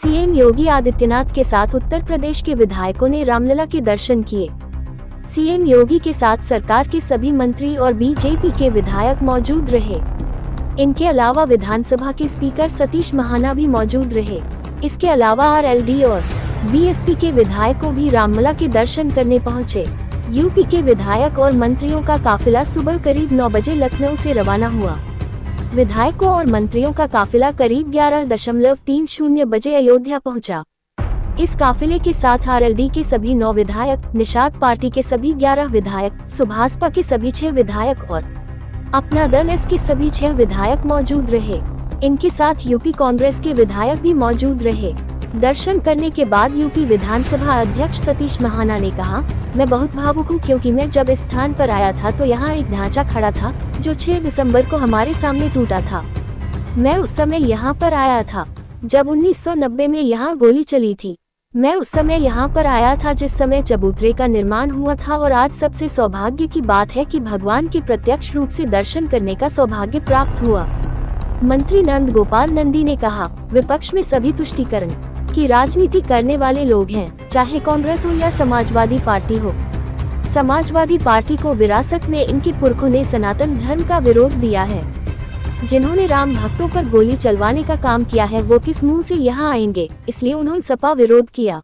CM Yogi Adityanath के साथ उत्तर प्रदेश के विधायकों ने रामलला के दर्शन किए। सीएम योगी के साथ सरकार के सभी मंत्री और बीजेपी के विधायक मौजूद रहे। इनके अलावा विधानसभा के स्पीकर सतीश महाना भी मौजूद रहे। इसके अलावा आरएलडी और बीएसपी के विधायकों भी रामलला के दर्शन करने पहुंचे। यूपी के विधायक और मंत्रियों का काफिला सुबह करीब 9 बजे लखनऊ से रवाना हुआ। विधायकों और मंत्रियों का काफिला करीब 11:30 बजे अयोध्या पहुंचा। इस काफिले के साथ आरएलडी के सभी 9 विधायक, निषाद पार्टी के सभी 11 विधायक, सुभासपा के सभी 6 विधायक और अपना दल एस के सभी 6 विधायक मौजूद रहे। इनके साथ यूपी कांग्रेस के विधायक भी मौजूद रहे। दर्शन करने के बाद यूपी विधानसभा अध्यक्ष सतीश महाना ने कहा, मैं बहुत भावुक हूँ क्योंकि मैं जब इस स्थान पर आया था तो यहाँ एक ढांचा खड़ा था जो 6 दिसंबर को हमारे सामने टूटा था। मैं उस समय यहाँ पर आया था जब 1990 में यहाँ गोली चली थी। मैं उस समय यहाँ पर आया था जिस समय चबूतरे का निर्माण हुआ था और आज सबसे सौभाग्य की बात है कि भगवान के प्रत्यक्ष रूप से दर्शन करने का सौभाग्य प्राप्त हुआ। मंत्री नंद गोपाल नंदी ने कहा, विपक्ष में सभी तुष्टीकरण की राजनीति करने वाले लोग हैं, चाहे कांग्रेस हो या समाजवादी पार्टी हो। समाजवादी पार्टी को विरासत में इनके पुरखों ने सनातन धर्म का विरोध दिया है। जिन्होंने राम भक्तों पर गोली चलवाने का काम किया है वो किस मुंह से यहाँ आएंगे, इसलिए उन्होंने सपा विरोध किया।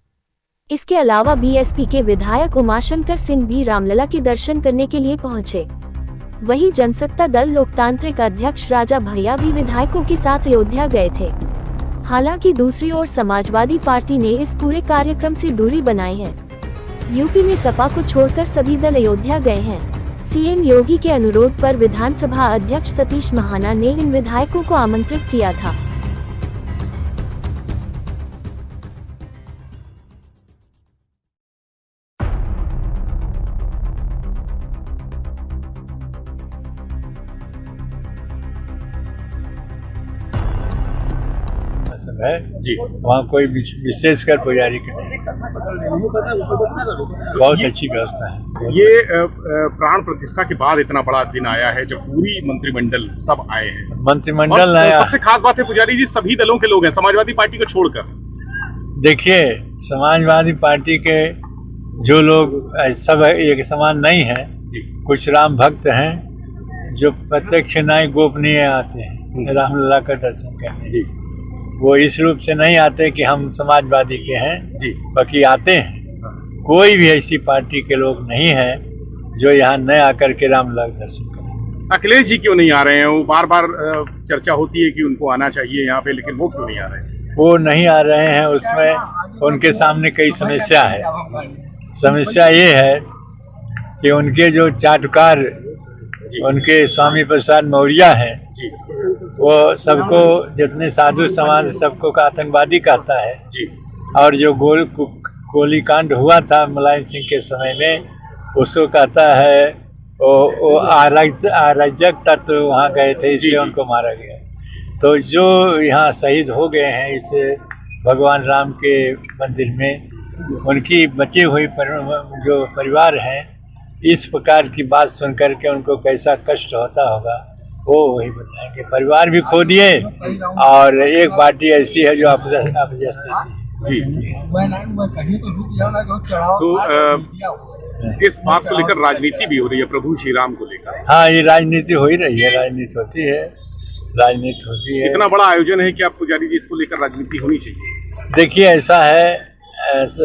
इसके अलावा बीएसपी के विधायक उमाशंकर सिंह भी रामलला के दर्शन करने के लिए पहुंचे। वहीं जनसत्ता दल लोकतांत्रिक अध्यक्ष राजा भैया भी विधायकों के साथ अयोध्या गए थे। हालांकि दूसरी ओर समाजवादी पार्टी ने इस पूरे कार्यक्रम से दूरी बनाई है। यूपी में सपा को छोड़कर सभी दल अयोध्या गए हैं। सीएम योगी के अनुरोध पर विधानसभा अध्यक्ष सतीश महाना ने इन विधायकों को आमंत्रित किया था। है जी, वहाँ कोई विशेषकर पुजारी की नहीं, बहुत अच्छी व्यवस्था है। ये प्राण प्रतिष्ठा के बाद इतना बड़ा दिन आया है जब पूरी मंत्रिमंडल सब आए हैं। मंत्रिमंडल आया। सबसे खास बात है पुजारी जी, सभी दलों के लोग हैं, समाजवादी पार्टी को छोड़कर। देखिए, समाजवादी पार्टी के जो लोग सब एक समान नहीं है। कुछ राम भक्त हैं जो प्रत्यक्ष नहीं गोपनीय आते हैं रामलला का दर्शन करने जी। वो इस रूप से नहीं आते कि हम समाजवादी के हैं जी, बाकी आते हैं। कोई भी ऐसी पार्टी के लोग नहीं है जो यहाँ न आकर के रामलला का दर्शन करें। अखिलेश जी क्यों नहीं आ रहे हैं? वो बार बार चर्चा होती है कि उनको आना चाहिए यहाँ पे, लेकिन वो क्यों नहीं आ रहे हैं? वो नहीं आ रहे हैं, उसमें उनके सामने कई समस्या है। समस्या ये है कि उनके जो चाटुकार उनके स्वामी प्रसाद मौर्य हैं, वो सबको जितने साधु समाज सबको का आतंकवादी कहता है जी। और जो गोली कांड हुआ था मुलायम सिंह के समय में, उसको कहता है वो अराजक तत्व वहाँ गए थे इसलिए उनको मारा गया। तो जो यहाँ शहीद हो गए हैं इस भगवान राम के मंदिर में, उनकी बची हुई जो परिवार हैं, इस प्रकार की बात सुनकर के उनको कैसा कष्ट होता होगा वो वही बताएंगे। परिवार भी खो दिए और एक पार्टी ऐसी है जो अपजस्ट जी। तो इस बात को लेकर राजनीति भी हो रही है, प्रभु श्री राम को लेकर। हाँ, ये राजनीति हो ही रही है, राजनीति होती है, राजनीति होती है। इतना बड़ा आयोजन है कि आप पुजारी जी इसको लेकर राजनीति होनी चाहिए। देखिए, ऐसा है,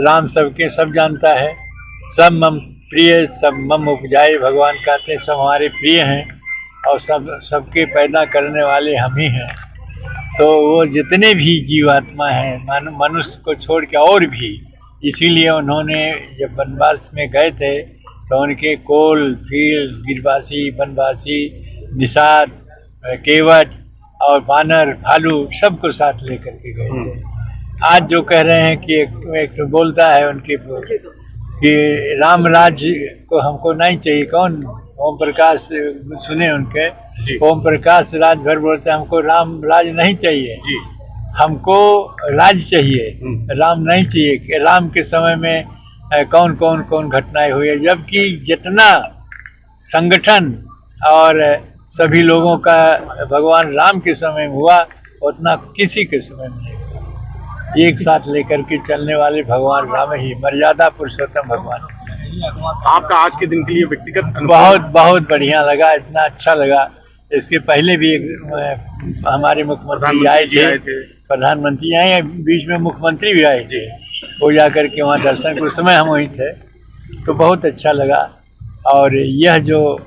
राम सबके सब जानता है, सब मम प्रिय, सब मम उपजाए भगवान कहते हैं, सब हमारे प्रिय हैं और सबके पैदा करने वाले हम ही हैं। तो वो जितने भी जीवात्मा हैं मनुष्य को छोड़ के और भी, इसीलिए उन्होंने जब वनवास में गए थे तो उनके कोल, फील, गिरवासी, बनवासी, निषाद, केवट और बानर, भालू सबको साथ लेकर के गए थे। आज जो कह रहे हैं कि एक तो बोलता है उनके कि राम राज्य को हमको नहीं चाहिए। कौन? ओम प्रकाश, सुने उनके, ओम प्रकाश राजभर बोलते हैं हमको राम राज नहीं चाहिए जी, हमको राज चाहिए, राम नहीं चाहिए। राम के समय में कौन कौन कौन घटनाएं हुई है, जबकि जितना संगठन और सभी लोगों का भगवान राम के समय में हुआ उतना किसी के समय में नहीं हुआ। एक साथ लेकर के चलने वाले भगवान राम ही मर्यादा पुरुषोत्तम भगवान। आपका आज के दिन के लिए व्यक्तिगत अनुभव? बहुत बहुत बढ़िया लगा, इतना अच्छा लगा। इसके पहले भी हमारे मुख्यमंत्री आए थे, प्रधानमंत्री आए, बीच में मुख्यमंत्री भी आए थे, वो जा कर के वहाँ दर्शन के, उस समय हम वहीं थे, तो बहुत अच्छा लगा। और यह जो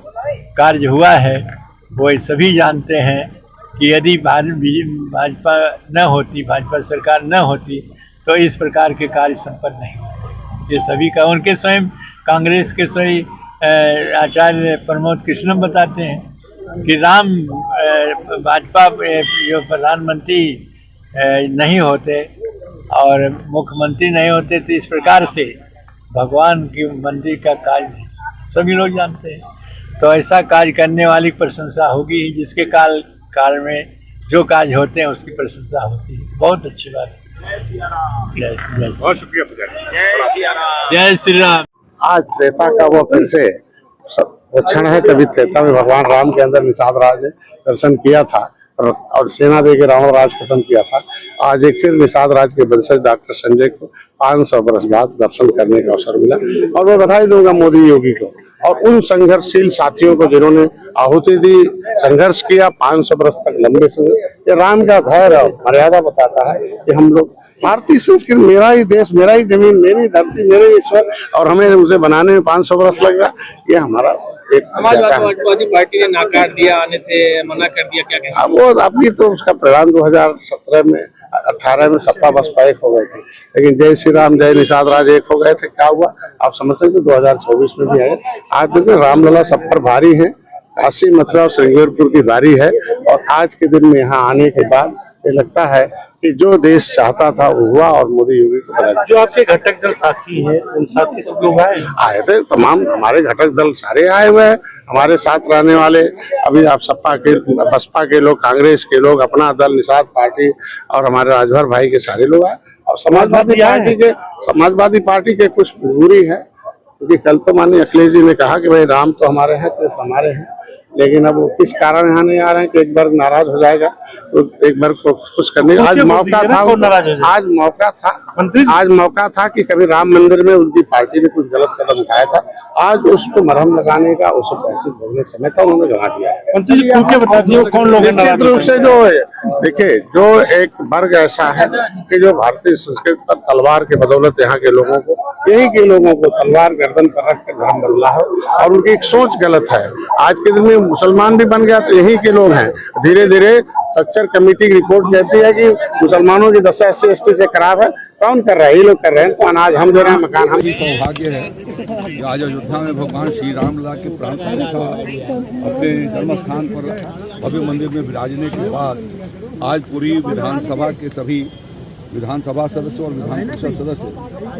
कार्य हुआ है वो सभी जानते हैं कि यदि भाजपा न होती, भाजपा सरकार न होती तो इस प्रकार के कार्य संपन्न नहीं होते। ये सभी का, उनके स्वयं कांग्रेस के सही आचार्य प्रमोद कृष्णम बताते हैं कि राम भाजपा जो प्रधानमंत्री नहीं होते और मुख्यमंत्री नहीं होते तो इस प्रकार से भगवान की मंदिर का कार्य सभी लोग जानते हैं। तो ऐसा कार्य करने वाली प्रशंसा होगी, जिसके काल में जो कार्य होते हैं उसकी प्रशंसा होती है। बहुत अच्छी बात है। बहुत शुक्रिया पुजारी। जय श्री राम। आज त्रेता का वो फिर से वो क्षण है, कभी त्रेता में भगवान राम के अंदर निषाद राज ने दर्शन किया था और सेना दे के रावण राज खत्म किया था। आज एक फिर निषाद राज के वंशज डॉक्टर संजय को 500 वर्ष बाद दर्शन करने का अवसर मिला। और मैं बधाई दूंगा मोदी योगी को और उन संघर्षशील साथियों को जिन्होंने आहुति दी, संघर्ष किया 500 वर्ष तक लंबे समय। ये राम का धैर्य और मर्यादा बताता है कि हम लोग भारतीय संस्कृति, मेरा ही देश, मेरा ही जमीन, मेरी धरती, मेरे ईश्वर, और हमें उसे बनाने में 500 वर्ष लग गया। ये हमारा एक समाजवादी पार्टी ने नकार दिया, आने से मना कर दिया, क्या कहना? अब वो अभी तो उसका परिणाम 2017 में 18 में सपा बसपा एक हो गए थे, लेकिन जय श्री राम जय निषाद राज एक हो गए थे। क्या हुआ आप समझ सकते, 2024 में भी आए। आज देखिए रामलला सब पर भारी है, काशी मथुरा और श्रृंगारपुर की बारी है। और आज के दिन में यहाँ आने के बाद ये लगता है कि जो देश चाहता था वो हुआ और मोदी योगी को बधाई। जो आपके घटक दल साथी हैं, उन साथी सब लोग आए थे, तमाम हमारे घटक दल सारे आए हुए हैं, हमारे साथ रहने वाले। अभी आप सपा के, बसपा के लोग, कांग्रेस के लोग, अपना दल निषाद पार्टी और हमारे राजभर भाई के सारे लोग आए। और समाजवादी पार्टी के कुछ मजबूरी है, क्योंकि कल तो माननीय अखिलेश जी ने कहा कि भाई राम तो हमारे हैं, कृष्ण हमारे हैं, लेकिन अब वो किस कारण यहाँ नहीं आ रहे हैं कि एक बार नाराज हो जाएगा तो एक बार को कुछ करने का आज मौका था कि कभी राम मंदिर में उनकी पार्टी ने कुछ गलत कदम उठाया था, आज उसको मरहम लगाने का, उसे पैसे भोगने का समय था, उन्होंने गंवा दिया। कौन लोग निश्चित रूप से जो देखिए, जो एक वर्ग ऐसा है कि जो भारतीय संस्कृति पर तलवार के बदौलत यहाँ के लोगों को, यही के लोगों को तलवार गर्दन पर रख कर धर्म बदला है और उनकी एक सोच गलत है। आज के दिन में मुसलमान भी बन गया तो यही के लोग हैं। धीरे धीरे सच्चर कमेटी की रिपोर्ट कहती है कि मुसलमानों की दशा SC/ST से खराब है। कौन कर रहा है? ये लोग कर रहे हैं। तो अनाज हम दे रहे हैं, मकान हम। सौभाग्य है कि आज अयोध्या में भगवान श्री रामलला के प्राण प्रतिष्ठा अपने जन्म स्थान पर भव्य मंदिर में विराजने के बाद आज पूरी विधानसभा के सभी विधानसभा सदस्य और विधान परिषद सदस्य,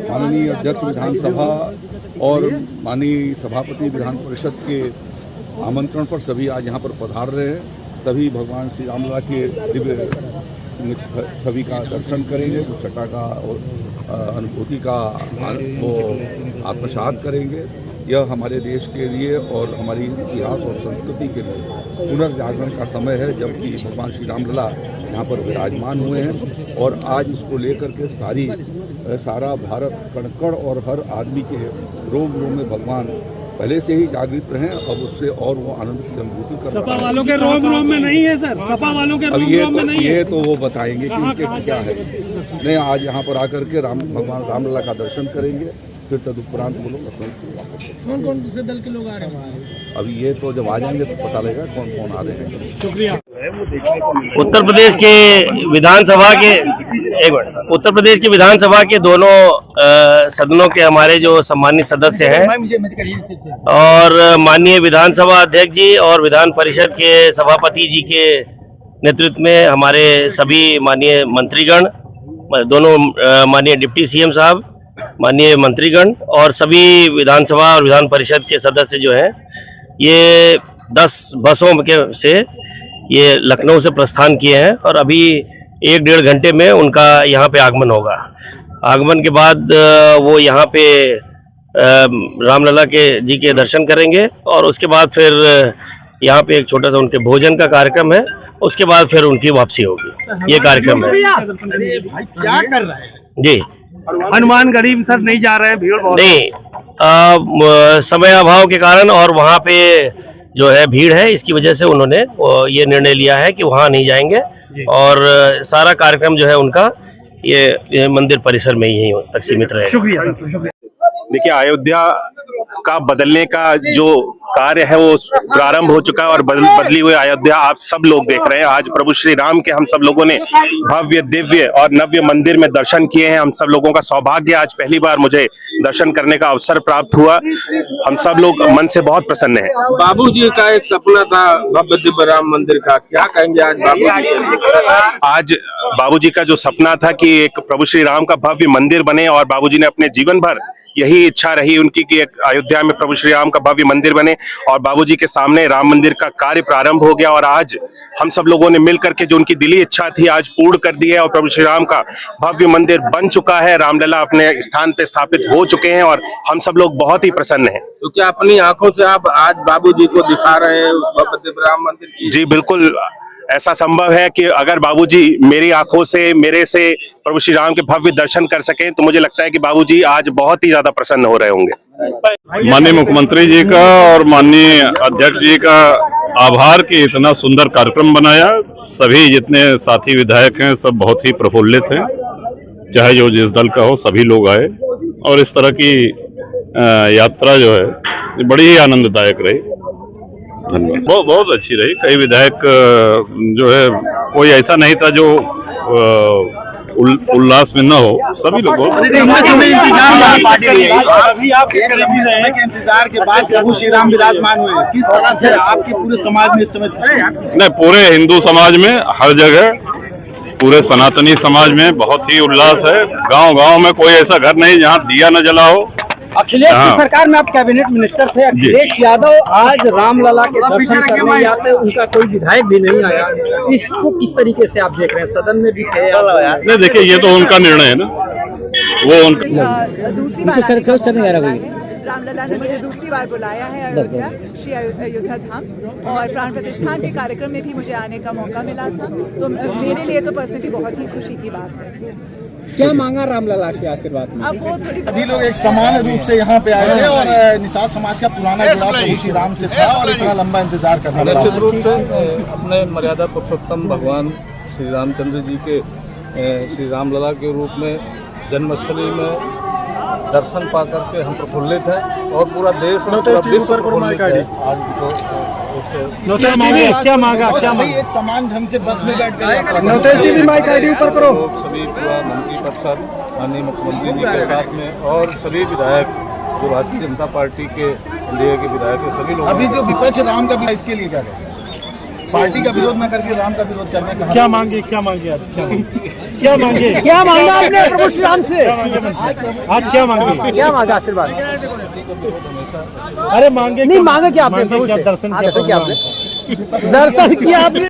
माननीय अध्यक्ष विधानसभा और माननीय सभापति विधान परिषद के आमंत्रण पर सभी आज यहाँ पर पधार रहे हैं। सभी भगवान श्री रामलला के दिव्य छवि का दर्शन करेंगे, उस छटा का अनुभूति का वो आत्मसात करेंगे। यह हमारे देश के लिए और हमारी इतिहास और संस्कृति के लिए पुनर्जागरण का समय है, जबकि भगवान श्री रामलला यहाँ पर विराजमान हुए हैं। और आज इसको लेकर के सारा भारत, कण कण और हर आदमी के रोम रोम में भगवान पहले से ही जागृत रहे, अब उससे और वो आनंद की अनुभूति कर। सपा वालों के रोम रोम में नहीं है सर, सपा वालों के रोम रोम में नहीं है। ये तो वो बताएंगे कि उनके क्या है। नहीं, आज यहाँ पर आकर के भगवान रामलला का दर्शन करेंगे, फिर तदुपरांत वो लोग कौन कौन से दल के लोग आ रहे हैं? अभी ये तो जब आ जाएंगे तो पता लगेगा कौन कौन आ रहे हैं। शुक्रिया। उत्तर प्रदेश के विधानसभा के दोनों सदनों के हमारे जो सम्मानित सदस्य हैं और माननीय विधानसभा अध्यक्ष जी और विधान परिषद के सभापति जी के नेतृत्व में हमारे सभी माननीय मंत्रीगण, दोनों माननीय डिप्टी CM साहब, माननीय मंत्रीगण और सभी विधानसभा और विधान परिषद के सदस्य जो हैं, ये 10 बसों के से ये लखनऊ से प्रस्थान किए हैं और अभी 1-1.5 घंटे में उनका यहाँ पे आगमन होगा। आगमन के बाद वो यहाँ पे रामलला के जी के दर्शन करेंगे और उसके बाद फिर यहाँ पे एक छोटा सा उनके भोजन का कार्यक्रम है, उसके बाद फिर उनकी वापसी होगी। ये कार्यक्रम है। क्या कर रहे हैं जी, हनुमानगढ़ी सर नहीं जा रहे हैं, भीड़ बहुत नहीं, समय अभाव के कारण और वहाँ पे जो है भीड़ है, इसकी वजह से उन्होंने ये निर्णय लिया है कि वहाँ नहीं जाएंगे और सारा कार्यक्रम जो है उनका ये मंदिर परिसर में ही तक सीमित रहेगा। शुक्रिया सर। देखिए, अयोध्या का बदलने का जो कार्य है वो प्रारंभ हो चुका है और बदली हुई अयोध्या आप सब लोग देख रहे हैं। आज प्रभु श्री राम के हम सब लोगों ने भव्य दिव्य और नव्य मंदिर में दर्शन किए हैं। हम सब लोगों का सौभाग्य, आज पहली बार मुझे दर्शन करने का अवसर प्राप्त हुआ। हम सब लोग मन से बहुत प्रसन्न हैं। बाबूजी का एक सपना था भव्य दिव्य राम मंदिर का, क्या कहेंगे आज बाबूजी? आज बाबूजी का जो सपना था कि एक प्रभु श्री राम का भव्य मंदिर बने, और बाबूजी ने अपने जीवन भर यही इच्छा रही उनकी कि एक अयोध्या में प्रभु श्री राम का भव्य मंदिर बने, और बाबूजी के सामने राम मंदिर का कार्य प्रारंभ हो गया। और आज हम सब लोगों ने मिलकर के जो उनकी दिली इच्छा थी आज पूर्ण कर दी है, और प्रभु श्री राम का भव्य मंदिर बन चुका है। रामलला अपने स्थान पे स्थापित हो चुके हैं और हम सब लोग बहुत ही प्रसन्न हैं। तो क्या अपनी आंखों से आप आज बाबूजी को दिखा रहे हैं भव्य दिव्य राम मंदिर की? जी बिल्कुल, ऐसा संभव है कि अगर बाबूजी मेरी आंखों से, मेरे से प्रभु श्री राम के भव्य दर्शन कर सकें तो मुझे लगता है कि बाबूजी आज बहुत ही ज्यादा प्रसन्न हो रहे होंगे। माननीय मुख्यमंत्री जी का और माननीय अध्यक्ष जी का आभार कि इतना सुंदर कार्यक्रम बनाया। सभी जितने साथी विधायक हैं सब बहुत ही प्रफुल्लित हैं, चाहे जो जिस दल का हो, सभी लोग आए और इस तरह की यात्रा जो है बड़ी ही आनंददायक रही। धन्यवाद। बहुत अच्छी रही। कई विधायक जो है कोई ऐसा नहीं था जो उल्लास में न हो, सभी लोग इंतजार के बाद प्रभु श्री राम विराजमान हुए, किस तरह से आपके पूरे समाज में इस समय नहीं, पूरे हिंदू समाज में हर जगह, पूरे सनातनी समाज में बहुत ही उल्लास है। गांव-गांव में कोई ऐसा घर नहीं जहां दिया न जला हो। अखिलेश की सरकार में आप कैबिनेट मिनिस्टर थे। अखिलेश यादव आज रामलला के दर्शन करने आते, उनका कोई विधायक भी नहीं आया। इसको किस तरीके से आप देख रहे हैं? सदन में भी थे। नहीं, देखिए ये तो उनका निर्णय है ना, वो उनका। दूसरी बार रामलला ने मुझे दूसरी बार बुलाया है अयोध्या, श्री अयोध्या धाम, और प्राण प्रतिष्ठान के कार्यक्रम में भी मुझे आने का मौका मिला था। तो मेरे लिए तो पर्सनली बहुत ही खुशी की बात है। क्या मांगा रामलला के आशीर्वाद में? अब वो थोड़ी अभी लोग एक समान रूप से यहाँ पे आए हैं और निषाद समाज का पुराना जुड़ाव प्रभु श्री राम से था और इतना लंबा इंतजार करना पड़ा। निश्चित रूप से अपने मर्यादा पुरुषोत्तम भगवान श्री रामचंद्र जी के श्री रामलला के रूप में जन्मस्थली में दर्शन पा करके हम प्रफुल्लित हैं और पूरा देश और पूरा विश्व प्रफुल्लित है। क्या मांगा? एक समान ढंग से बस में बैठ कर नोटेश जी भी माइक आईडी ऊपर करो। सभी पूरा मंत्री परिषद माननीय मुख्यमंत्री जी के साथ में और सभी विधायक जो भारतीय जनता पार्टी के एनडीए के विधायक है, सभी लोग। अभी जो विपक्ष राम का भी, इसके लिए क्या कहें? पार्टी का विरोध न करके राम का विरोध करने का क्या मांगे आज? क्या मांगा आपने प्रभु श्री राम से? आज क्या मांगे? क्या मांगा आशीर्वाद? अरे मांगे नहीं, मांगा क्या आपने प्रभु से? दर्शन किया आपने?